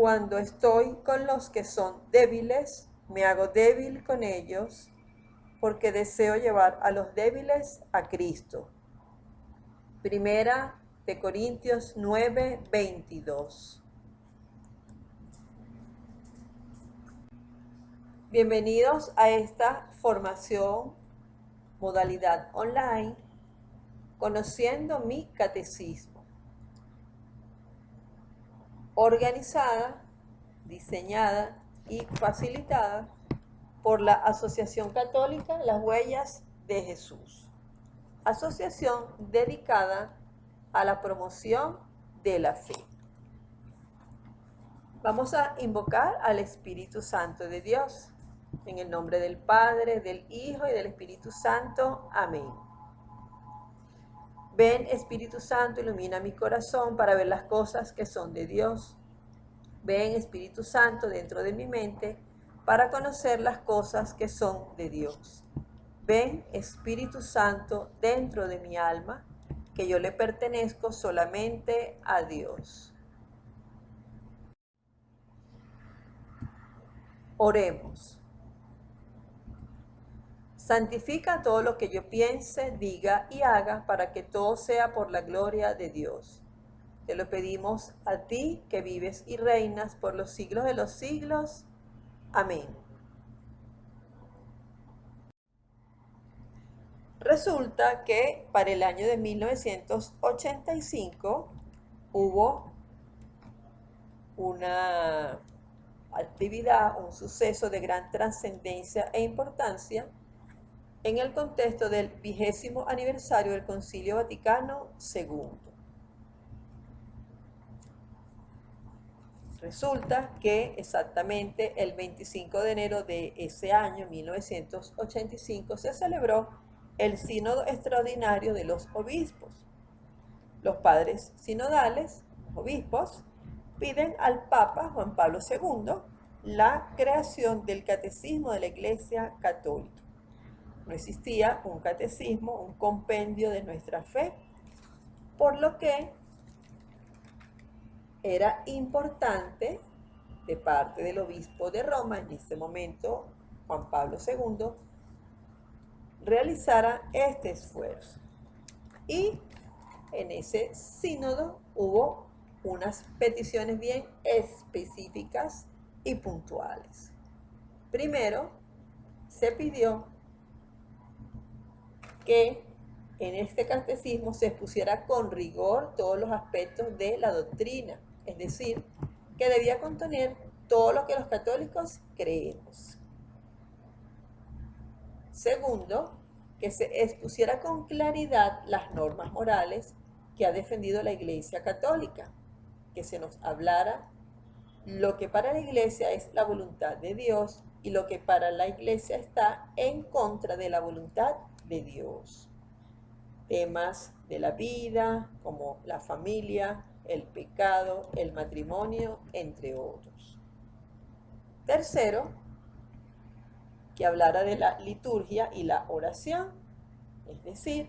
cuando estoy con los que son débiles, me hago débil con ellos, porque deseo llevar a los débiles a Cristo. Primera de Corintios 9:22. Bienvenidos a esta formación modalidad online, conociendo mi catecismo, organizada, diseñada y facilitada por la Asociación Católica Las Huellas de Jesús, asociación dedicada a la promoción de la fe. Vamos a invocar al Espíritu Santo de Dios, en el nombre del Padre, del Hijo y del Espíritu Santo. Amén. Ven, Espíritu Santo, ilumina mi corazón para ver las cosas que son de Dios. Ven, Espíritu Santo, dentro de mi mente para conocer las cosas que son de Dios. Ven, Espíritu Santo, dentro de mi alma, que yo le pertenezco solamente a Dios. Oremos. Santifica todo lo que yo piense, diga y haga para que todo sea por la gloria de Dios. Te lo pedimos a ti que vives y reinas por los siglos de los siglos. Amén. Resulta que para el año de 1985 hubo una actividad, un suceso de gran trascendencia e importancia en el contexto del 20º aniversario del Concilio Vaticano II. Resulta que exactamente el 25 de enero de ese año, 1985, se celebró el Sínodo Extraordinario de los Obispos. Los padres sinodales, los obispos, piden al Papa Juan Pablo II la creación del Catecismo de la Iglesia Católica. No existía un catecismo, un compendio de nuestra fe, por lo que era importante de parte del obispo de Roma, en ese momento Juan Pablo II, realizara este esfuerzo. Y en ese sínodo hubo unas peticiones bien específicas y puntuales. Primero, se pidió que en este catecismo se expusiera con rigor todos los aspectos de la doctrina, es decir, que debía contener todo lo que los católicos creemos. Segundo, que se expusiera con claridad las normas morales que ha defendido la Iglesia Católica, que se nos hablara lo que para la Iglesia es la voluntad de Dios y lo que para la Iglesia está en contra de la voluntad de Dios. Temas de la vida, como la familia, el pecado, el matrimonio, entre otros. Tercero, que hablara de la liturgia y la oración, es decir,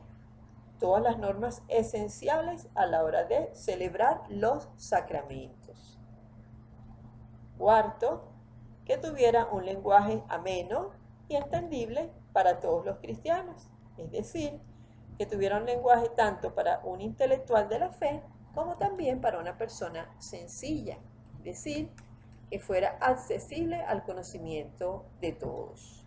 todas las normas esenciales a la hora de celebrar los sacramentos. Cuarto, que tuviera un lenguaje ameno y entendible para todos los cristianos, es decir, que tuviera un lenguaje tanto para un intelectual de la fe como también para una persona sencilla, es decir, que fuera accesible al conocimiento de todos.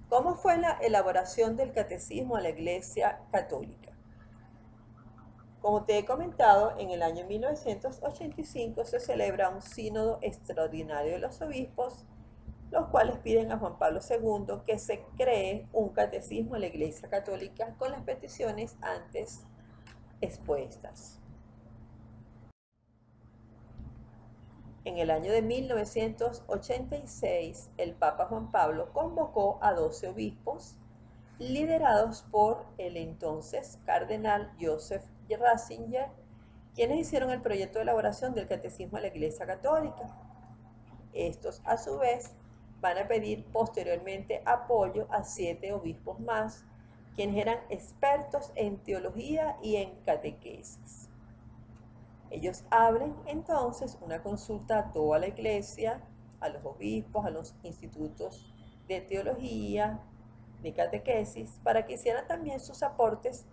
¿Cómo fue la elaboración del catecismo a la Iglesia Católica? Como te he comentado, en el año 1985 se celebra un sínodo extraordinario de los obispos, los cuales piden a Juan Pablo II que se cree un catecismo en la Iglesia Católica con las peticiones antes expuestas. En el año de 1986, el Papa Juan Pablo convocó a 12 obispos, liderados por el entonces cardenal Joseph Ratzinger, quienes hicieron el proyecto de elaboración del Catecismo de la Iglesia Católica. Estos, a su vez, van a pedir posteriormente apoyo a 7 obispos más, quienes eran expertos en teología y en catequesis. Ellos abren entonces una consulta a toda la iglesia, a los obispos, a los institutos de teología, de catequesis, para que hicieran también sus aportes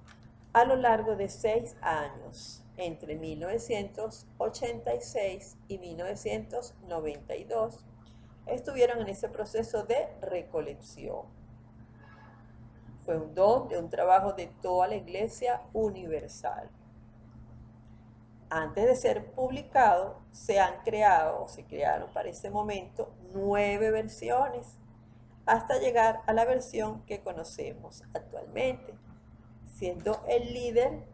a lo largo de 6 años, entre 1986 y 1992, estuvieron en ese proceso de recolección. Fue un don de un trabajo de toda la Iglesia universal. Antes de ser publicado, se crearon para ese momento 9 versiones, hasta llegar a la versión que conocemos actualmente, siendo el líder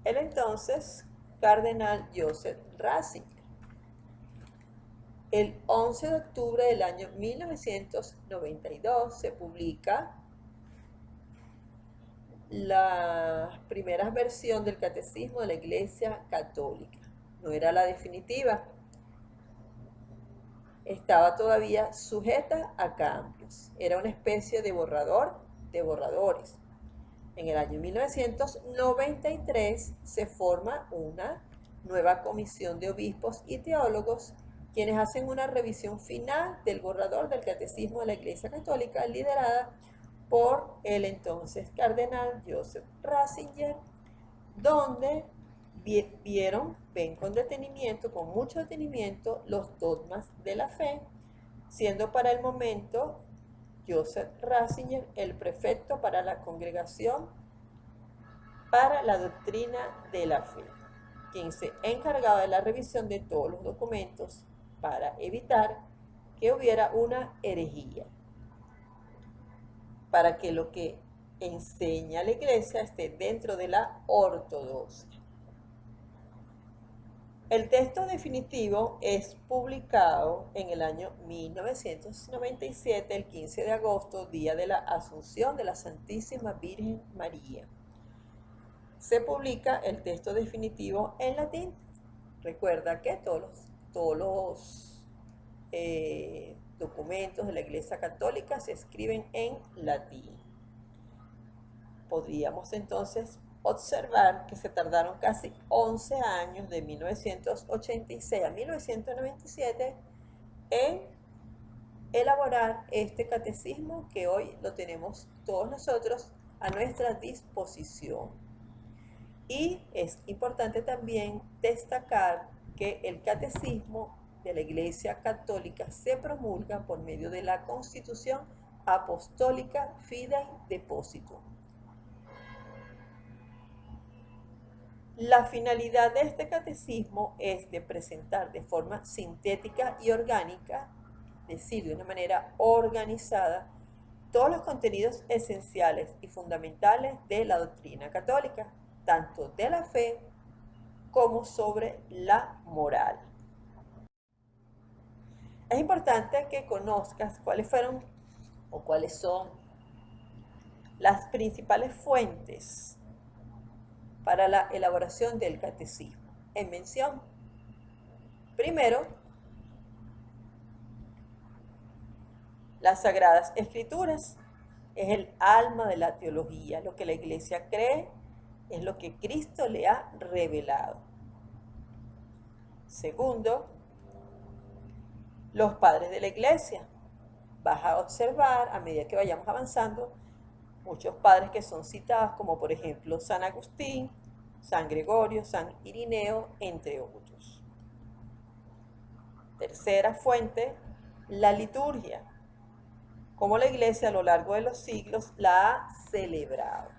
el entonces cardenal Joseph Ratzinger. El 11 de octubre del año 1992 se publica la primera versión del Catecismo de la Iglesia Católica. No era la definitiva, estaba todavía sujeta a cambios. Era una especie de borrador de borradores. En el año 1993 se forma una nueva comisión de obispos y teólogos quienes hacen una revisión final del borrador del Catecismo de la Iglesia Católica, liderada por el entonces cardenal Joseph Ratzinger, donde ven con detenimiento, con mucho detenimiento, los dogmas de la fe, siendo para el momento Joseph Ratzinger el prefecto para la Congregación para la Doctrina de la Fe, quien se encargaba de la revisión de todos los documentos para evitar que hubiera una herejía, para que lo que enseña la Iglesia esté dentro de la ortodoxia. El texto definitivo es publicado en el año 1997, el 15 de agosto, día de la Asunción de la Santísima Virgen María. Se publica el texto definitivo en latín. Recuerda que todos los documentos de la Iglesia Católica se escriben en latín. Podríamos entonces observar que se tardaron casi 11 años, de 1986 a 1997, en elaborar este catecismo que hoy lo tenemos todos nosotros a nuestra disposición. Y es importante también destacar que el catecismo de la Iglesia Católica se promulga por medio de la Constitución Apostólica Fidei Depositum. La finalidad de este catecismo es de presentar de forma sintética y orgánica, es decir, de una manera organizada, todos los contenidos esenciales y fundamentales de la doctrina católica, tanto de la fe como sobre la moral. Es importante que conozcas cuáles fueron o cuáles son las principales fuentes para la elaboración del catecismo. En mención, primero, las Sagradas Escrituras es el alma de la teología. Lo que la Iglesia cree es lo que Cristo le ha revelado. Segundo, los padres de la Iglesia. Vas a observar, a medida que vayamos avanzando, muchos padres que son citados, como por ejemplo San Agustín, San Gregorio, San Irineo, entre otros. Tercera fuente, la liturgia, como la Iglesia a lo largo de los siglos la ha celebrado.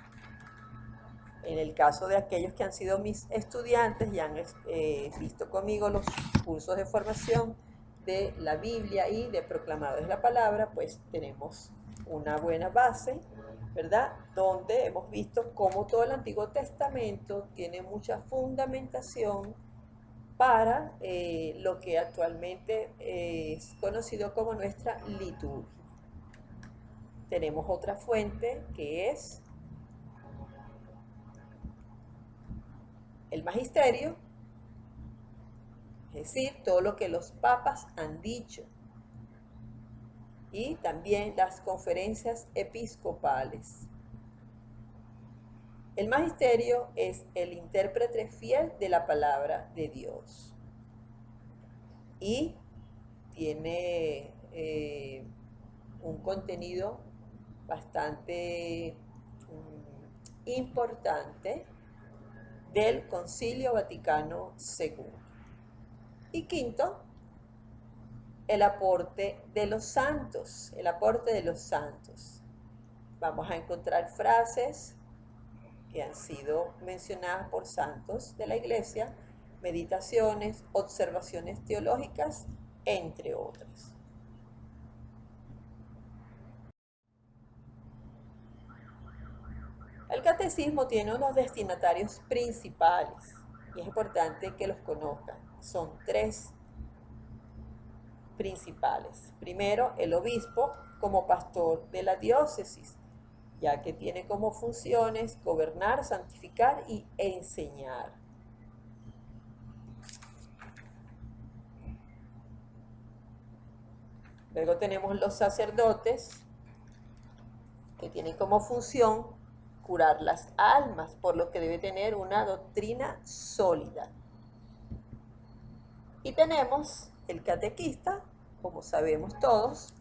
En el caso de aquellos que han sido mis estudiantes y han visto conmigo los cursos de formación de la Biblia y de proclamadores de la palabra, pues tenemos una buena base, ¿verdad? Donde hemos visto cómo todo el Antiguo Testamento tiene mucha fundamentación para lo que actualmente es conocido como nuestra liturgia. Tenemos otra fuente que es el magisterio, es decir, todo lo que los papas han dicho, y también las conferencias episcopales. El magisterio es el intérprete fiel de la palabra de Dios y tiene un contenido bastante importante del Concilio Vaticano II. Y quinto, el aporte de los santos, el aporte de los santos. Vamos a encontrar frases que han sido mencionadas por santos de la Iglesia, meditaciones, observaciones teológicas, entre otras. El catecismo tiene unos destinatarios principales y es importante que los conozcan. Son tres principales. Primero, el obispo como pastor de la diócesis, ya que tiene como funciones gobernar, santificar y enseñar. Luego tenemos los sacerdotes, que tienen como función curar las almas, por lo que debe tener una doctrina sólida. Y tenemos el catequista, como sabemos todos,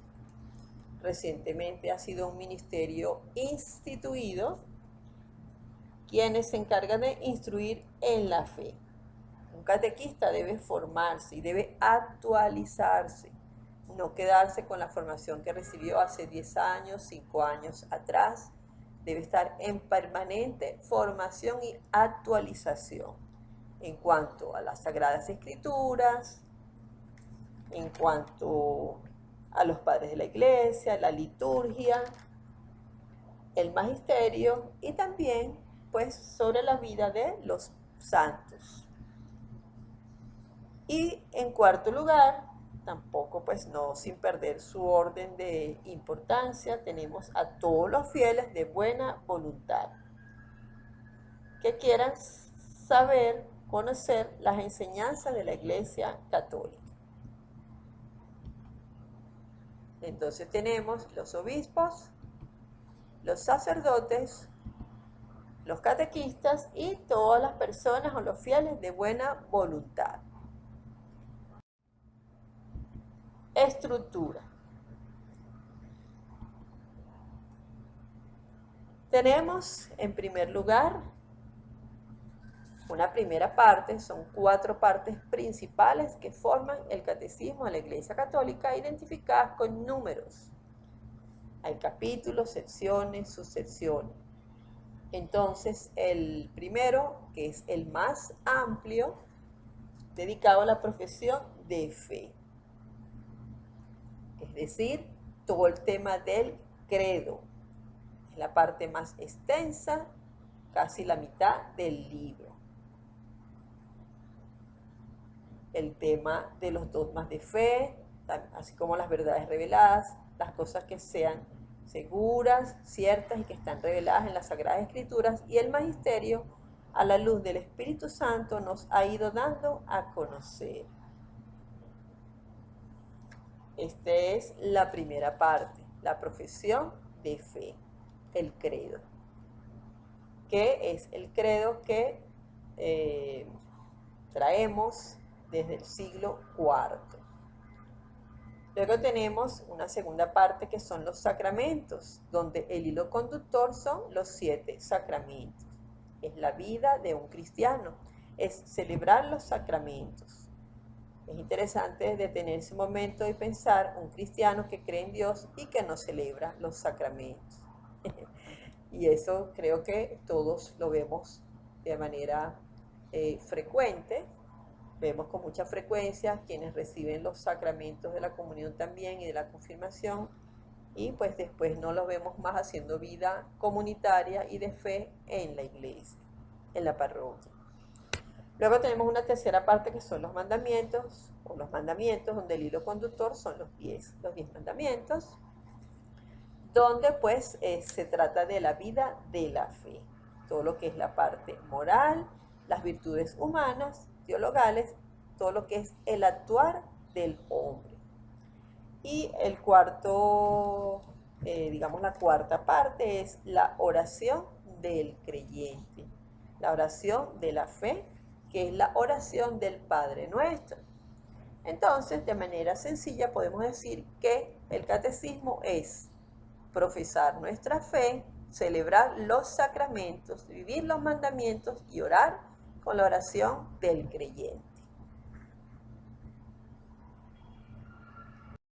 recientemente ha sido un ministerio instituido, quienes se encargan de instruir en la fe. Un catequista debe formarse y debe actualizarse, no quedarse con la formación que recibió hace 10 años, 5 años atrás. Debe estar en permanente formación y actualización en cuanto a las Sagradas Escrituras, en cuanto a los padres de la Iglesia, la liturgia, el magisterio y también pues sobre la vida de los santos. Y en cuarto lugar, tampoco pues no sin perder su orden de importancia, tenemos a todos los fieles de buena voluntad que quieran saber, conocer las enseñanzas de la Iglesia Católica. Entonces tenemos los obispos, los sacerdotes, los catequistas y todas las personas o los fieles de buena voluntad. Estructura. Tenemos en primer lugar una primera parte, son 4 partes principales que forman el catecismo de la Iglesia Católica, identificadas con números. Hay capítulos, secciones, subsecciones. Entonces, el primero, que es el más amplio, dedicado a la profesión de fe. Es decir, todo el tema del credo. Es la parte más extensa, casi la mitad del libro. El tema de los dogmas de fe, así como las verdades reveladas, las cosas que sean seguras, ciertas y que están reveladas en las Sagradas Escrituras, y el magisterio, a la luz del Espíritu Santo, nos ha ido dando a conocer. Esta es la primera parte, la profesión de fe, el credo. ¿Qué es el credo que traemos desde el siglo IV? Luego tenemos una segunda parte que son los sacramentos, donde el hilo conductor son los 7 sacramentos. Es la vida de un cristiano, es celebrar los sacramentos. Es interesante detenerse un momento y pensar un cristiano que cree en Dios y que no celebra los sacramentos. Y eso creo que todos lo vemos de manera frecuente. Vemos con mucha frecuencia quienes reciben los sacramentos de la comunión también y de la confirmación, y pues después no los vemos más haciendo vida comunitaria y de fe en la iglesia, en la parroquia. Luego tenemos una tercera parte que son los mandamientos, donde el hilo conductor son los 10 mandamientos, donde pues se trata de la vida de la fe, todo lo que es la parte moral, las virtudes humanas, teologales, todo lo que es el actuar del hombre. Y el cuarto, la cuarta parte es la oración del creyente, la oración de la fe, que es la oración del Padre Nuestro. Entonces, de manera sencilla podemos decir que el catecismo es profesar nuestra fe, celebrar los sacramentos, vivir los mandamientos y orar con la oración del creyente.